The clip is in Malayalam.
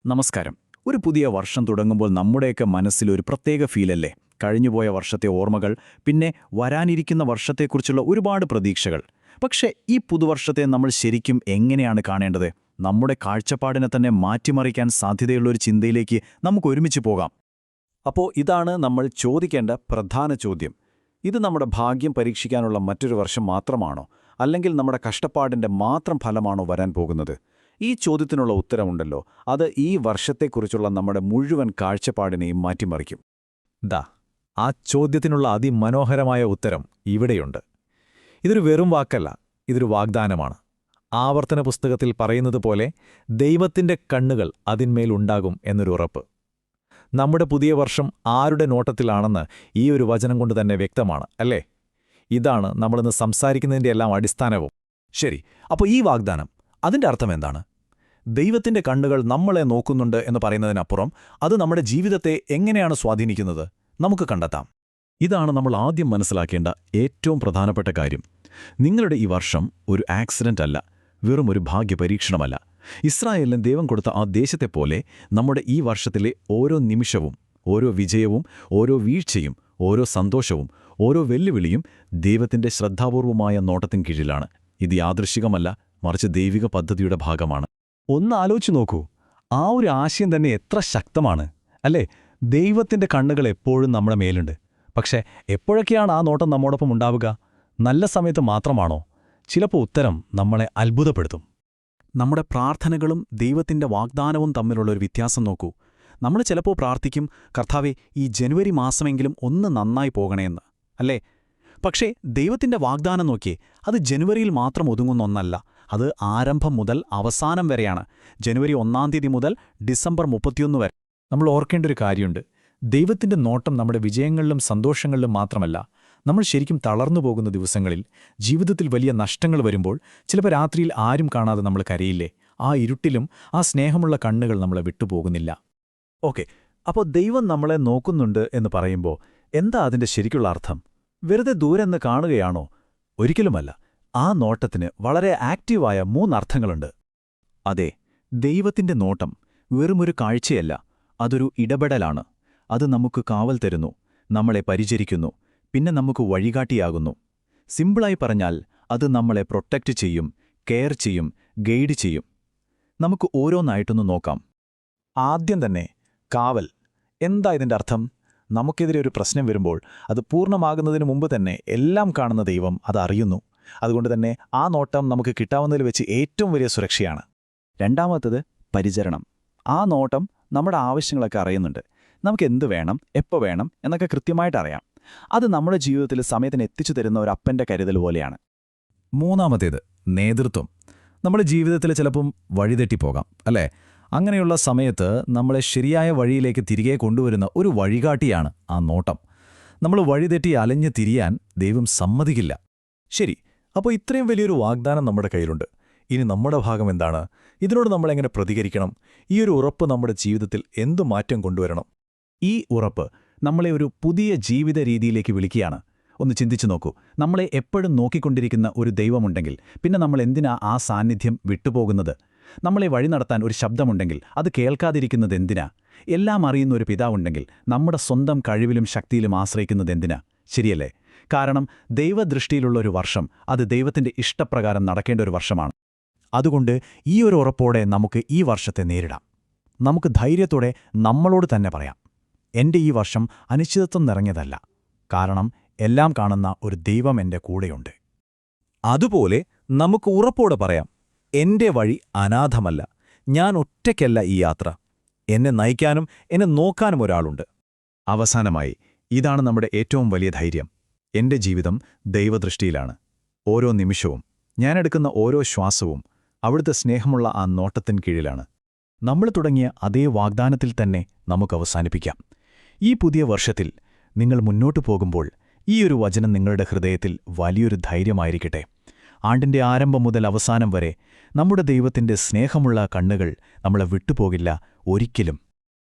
നമസ്കാരം. ഒരു പുതിയ വർഷം തുടങ്ങുമ്പോൾ നമ്മുടെയൊക്കെ മനസ്സിൽ ഒരു പ്രത്യേക ഫീലല്ലേ? കഴിഞ്ഞുപോയ വർഷത്തെ ഓർമ്മകൾ, പിന്നെ വരാനിരിക്കുന്ന വർഷത്തെക്കുറിച്ചുള്ള ഒരുപാട് പ്രതീക്ഷകൾ. പക്ഷേ ഈ പുതുവർഷത്തെ നമ്മൾ ശരിക്കും എങ്ങനെയാണ് കാണേണ്ടത്? നമ്മുടെ കാഴ്ചപ്പാടിനെ തന്നെ മാറ്റിമറിക്കാൻ സാധ്യതയുള്ളൊരു ചിന്തയിലേക്ക് നമുക്ക് ഒരുമിച്ച് പോകാം. അപ്പോൾ ഇതാണ് നമ്മൾ ചോദിക്കേണ്ട പ്രധാന ചോദ്യം. ഇത് നമ്മുടെ ഭാഗ്യം പരീക്ഷിക്കാനുള്ള മറ്റൊരു വർഷം മാത്രമാണോ? അല്ലെങ്കിൽ നമ്മുടെ കഷ്ടപ്പാടിൻ്റെ മാത്രം ഫലമാണോ വരാൻ പോകുന്നത്? ഈ ചോദ്യത്തിനുള്ള ഉത്തരമുണ്ടല്ലോ, അത് ഈ വർഷത്തെക്കുറിച്ചുള്ള നമ്മുടെ മുഴുവൻ കാഴ്ചപ്പാടിനെയും മാറ്റിമറിക്കും. ആ ചോദ്യത്തിനുള്ള അതിമനോഹരമായ ഉത്തരം ഇവിടെയുണ്ട്. ഇതൊരു വെറും വാക്കല്ല, ഇതൊരു വാഗ്ദാനമാണ്. ആവർത്തന പുസ്തകത്തിൽ പറയുന്നത് പോലെ ദൈവത്തിൻ്റെ കണ്ണുകൾ അതിന്മേലുണ്ടാകും എന്നൊരു ഉറപ്പ്. നമ്മുടെ പുതിയ വർഷം ആരുടെ നോട്ടത്തിലാണെന്ന് ഈ ഒരു വചനം കൊണ്ട് തന്നെ വ്യക്തമാണ്, അല്ലേ? ഇതാണ് നമ്മളിന്ന് സംസാരിക്കുന്നതിൻ്റെ എല്ലാം അടിസ്ഥാനവും. ശരി, അപ്പോൾ ഈ വാഗ്ദാനം, അതിൻ്റെ അർത്ഥം എന്താണ്? ദൈവത്തിൻ്റെ കണ്ണുകൾ നമ്മളെ നോക്കുന്നുണ്ട് എന്ന് പറയുന്നതിനപ്പുറം അത് നമ്മുടെ ജീവിതത്തെ എങ്ങനെയാണ് സ്വാധീനിക്കുന്നത്? നമുക്ക് കണ്ടെത്താം. ഇതാണ് നമ്മൾ ആദ്യം മനസ്സിലാക്കേണ്ട ഏറ്റവും പ്രധാനപ്പെട്ട കാര്യം. നിങ്ങളുടെ ഈ വർഷം ഒരു ആക്സിഡന്റ് അല്ല, വെറും ഒരു ഭാഗ്യപരീക്ഷണമല്ല. ഇസ്രായേലിന് ദൈവം കൊടുത്ത ആ ദേശത്തെപ്പോലെ നമ്മുടെ ഈ വർഷത്തിലെ ഓരോ നിമിഷവും, ഓരോ വിജയവും, ഓരോ വീഴ്ചയും, ഓരോ സന്തോഷവും, ഓരോ വെല്ലുവിളിയും ദൈവത്തിൻ്റെ ശ്രദ്ധാപൂർവമായ നോട്ടത്തിൻ കീഴിലാണ്. ഇത് യാദൃശ്ചികമല്ല, മറിച്ച് ദൈവിക പദ്ധതിയുടെ ഭാഗമാണ്. ഒന്ന് ആലോചിച്ചു നോക്കൂ, ആ ഒരു ആശയം തന്നെ എത്ര ശക്തമാണ്, അല്ലേ? ദൈവത്തിൻ്റെ കണ്ണുകൾ എപ്പോഴും നമ്മുടെ മേലുണ്ട്. പക്ഷേ എപ്പോഴൊക്കെയാണ് ആ നോട്ടം നമ്മോടൊപ്പം ഉണ്ടാവുക? നല്ല സമയത്ത് മാത്രമാണോ? ചിലപ്പോൾ ഉത്തരം നമ്മളെ അത്ഭുതപ്പെടുത്തും. നമ്മുടെ പ്രാർത്ഥനകളും ദൈവത്തിൻ്റെ വാഗ്ദാനവും തമ്മിലുള്ള ഒരു വ്യത്യാസം നോക്കൂ. നമ്മൾ ചിലപ്പോൾ പ്രാർത്ഥിക്കും, കർത്താവേ, ഈ ജനുവരി മാസമെങ്കിലും ഒന്ന് നന്നായി പോകണേന്ന്, അല്ലേ? പക്ഷേ ദൈവത്തിൻ്റെ വാഗ്ദാനം നോക്കിയേ, അത് ജനുവരിയിൽ മാത്രം ഒതുങ്ങുന്ന ഒന്നല്ല. അത് ആരംഭം മുതൽ അവസാനം വരെയാണ്. ജനുവരി 1 തീയതി മുതൽ ഡിസംബർ 31 വരെ. നമ്മൾ ഓർക്കേണ്ട ഒരു കാര്യമുണ്ട്. ദൈവത്തിൻ്റെ നോട്ടം നമ്മുടെ വിജയങ്ങളിലും സന്തോഷങ്ങളിലും മാത്രമല്ല. നമ്മൾ ശരിക്കും തളർന്നു പോകുന്ന ദിവസങ്ങളിൽ, ജീവിതത്തിൽ വലിയ നഷ്ടങ്ങൾ വരുമ്പോൾ, ചിലപ്പോൾ രാത്രിയിൽ ആരും കാണാതെ നമ്മൾ കരയില്ലേ? ആ ഇരുട്ടിലും ആ സ്നേഹമുള്ള കണ്ണുകൾ നമ്മളെ വിട്ടുപോകുന്നില്ല. ഓക്കെ, അപ്പോൾ ദൈവം നമ്മളെ നോക്കുന്നുണ്ട് എന്ന് പറയുമ്പോൾ എന്താ അതിൻ്റെ ശരിക്കുള്ള അർത്ഥം? വെറുതെ ദൂരെന്ന് കാണുകയാണോ? ഒരിക്കലുമല്ല. ആ നോട്ടത്തിന് വളരെ ആക്റ്റീവായ 3 അർത്ഥങ്ങളുണ്ട്. അതെ, ദൈവത്തിൻ്റെ നോട്ടം വെറുമൊരു കാഴ്ചയല്ല, അതൊരു ഇടപെടലാണ്. അത് നമുക്ക് കാവൽ തരുന്നു, നമ്മളെ പരിചരിക്കുന്നു, പിന്നെ നമുക്ക് വഴികാട്ടിയാകുന്നു. സിമ്പിളായി പറഞ്ഞാൽ അത് നമ്മളെ പ്രൊട്ടക്റ്റ് ചെയ്യും, കെയർ ചെയ്യും, ഗൈഡ് ചെയ്യും. നമുക്ക് ഓരോന്നായിട്ടൊന്ന് നോക്കാം. ആദ്യം തന്നെ കാവൽ. എന്താ ഇതിൻ്റെ അർത്ഥം? നമുക്കെതിരെ ഒരു പ്രശ്നം വരുമ്പോൾ അത് പൂർണ്ണമാകുന്നതിന് മുമ്പ് തന്നെ എല്ലാം കാണുന്ന ദൈവം അതറിയുന്നു. അതുകൊണ്ട് തന്നെ ആ നോട്ടം നമുക്ക് കിട്ടാവുന്നതിൽ വെച്ച് ഏറ്റവും വലിയ സുരക്ഷയാണ്. രണ്ടാമത്തത് പരിചരണം. ആ നോട്ടം നമ്മുടെ ആവശ്യങ്ങളൊക്കെ അറിയുന്നുണ്ട്. നമുക്ക് എന്ത് വേണം, എപ്പോൾ വേണം എന്നൊക്കെ കൃത്യമായിട്ട് അറിയാം. അത് നമ്മുടെ ജീവിതത്തിൽ സമയത്തിന് എത്തിച്ചു തരുന്ന ഒരു അപ്പൻ്റെ കരുതൽ പോലെയാണ്. മൂന്നാമത്തേത് നേതൃത്വം. നമ്മുടെ ജീവിതത്തിൽ ചിലപ്പം വഴിതെറ്റിപ്പോകാം, അല്ലേ? അങ്ങനെയുള്ള സമയത്ത് നമ്മളെ ശരിയായ വഴിയിലേക്ക് തിരികെ കൊണ്ടുവരുന്ന ഒരു വഴികാട്ടിയാണ് ആ നോട്ടം. നമ്മൾ വഴിതെറ്റി അലഞ്ഞ് തിരിയാൻ ദൈവം സമ്മതിക്കില്ല. ശരി, അപ്പോൾ ഇത്രയും വലിയൊരു വാഗ്ദാനം നമ്മുടെ കയ്യിലുണ്ട്. ഇനി നമ്മുടെ ഭാഗം എന്താണ്? ഇതിനോട് നമ്മളെങ്ങനെ പ്രതികരിക്കണം? ഈ ഒരു ഉറപ്പ് നമ്മുടെ ജീവിതത്തിൽ എന്തു മാറ്റം കൊണ്ടുവരണം? ഈ ഉറപ്പ് നമ്മളെ ഒരു പുതിയ ജീവിത രീതിയിലേക്ക് വിളിക്കുകയാണ്. ഒന്ന് ചിന്തിച്ചു നോക്കൂ. നമ്മളെ എപ്പോഴും നോക്കിക്കൊണ്ടിരിക്കുന്ന ഒരു ദൈവമുണ്ടെങ്കിൽ പിന്നെ നമ്മൾ എന്തിനാ ആ സാന്നിധ്യം വിട്ടുപോകുന്നത്? നമ്മളെ വഴി നടത്താൻ ഒരു ശബ്ദമുണ്ടെങ്കിൽ അത് കേൾക്കാതിരിക്കുന്നത് എന്തിനാ? എല്ലാം അറിയുന്ന ഒരു പിതാവുണ്ടെങ്കിൽ നമ്മുടെ സ്വന്തം കഴിവിലും ശക്തിയിലും ആശ്രയിക്കുന്നത് എന്തിനാ? ശരിയല്ലേ? കാരണം ദൈവദൃഷ്ടിയിലുള്ള ഒരു വർഷം അത് ദൈവത്തിൻ്റെ ഇഷ്ടപ്രകാരം നടക്കേണ്ട ഒരു വർഷമാണ്. അതുകൊണ്ട് ഈ ഒരു ഉറപ്പോടെ നമുക്ക് ഈ വർഷത്തെ നേരിടാം. നമുക്ക് ധൈര്യത്തോടെ നമ്മളോട് തന്നെ പറയാം, എൻ്റെ ഈ വർഷം അനിശ്ചിതത്വം നിറഞ്ഞതല്ല, കാരണം എല്ലാം കാണുന്ന ഒരു ദൈവം എൻ്റെ കൂടെയുണ്ട്. അതുപോലെ നമുക്ക് ഉറപ്പോടെ പറയാം, എൻ്റെ വഴി അനാഥമല്ല, ഞാൻ ഒറ്റയ്ക്കല്ല ഈ യാത്ര, എന്നെ നയിക്കാനും എന്നെ നോക്കാനും ഒരാളുണ്ട്. അവസാനമായി, ഇതാണ് നമ്മുടെ ഏറ്റവും വലിയ ധൈര്യം. എൻ്റെ ജീവിതം ദൈവദൃഷ്ടിയിലാണ്. ഓരോ നിമിഷവും, ഞാനെടുക്കുന്ന ഓരോ ശ്വാസവും അവിടുത്തെ സ്നേഹമുള്ള ആ നോട്ടത്തിന് കീഴിലാണ്. നമ്മൾ തുടങ്ങിയ അതേ വാഗ്ദാനത്തിൽ തന്നെ നമുക്ക് അവസാനിപ്പിക്കാം. ഈ പുതിയ വർഷത്തിൽ നിങ്ങൾ മുന്നോട്ടു പോകുമ്പോൾ ഈ ഒരു വചനം നിങ്ങളുടെ ഹൃദയത്തിൽ വലിയൊരു ധൈര്യമായിരിക്കട്ടെ. ആണ്ടിൻ്റെ ആരംഭം മുതൽ അവസാനം വരെ നമ്മുടെ ദൈവത്തിൻ്റെ സ്നേഹമുള്ള കണ്ണുകൾ നമ്മളെ വിട്ടുപോകില്ല, ഒരിക്കലും.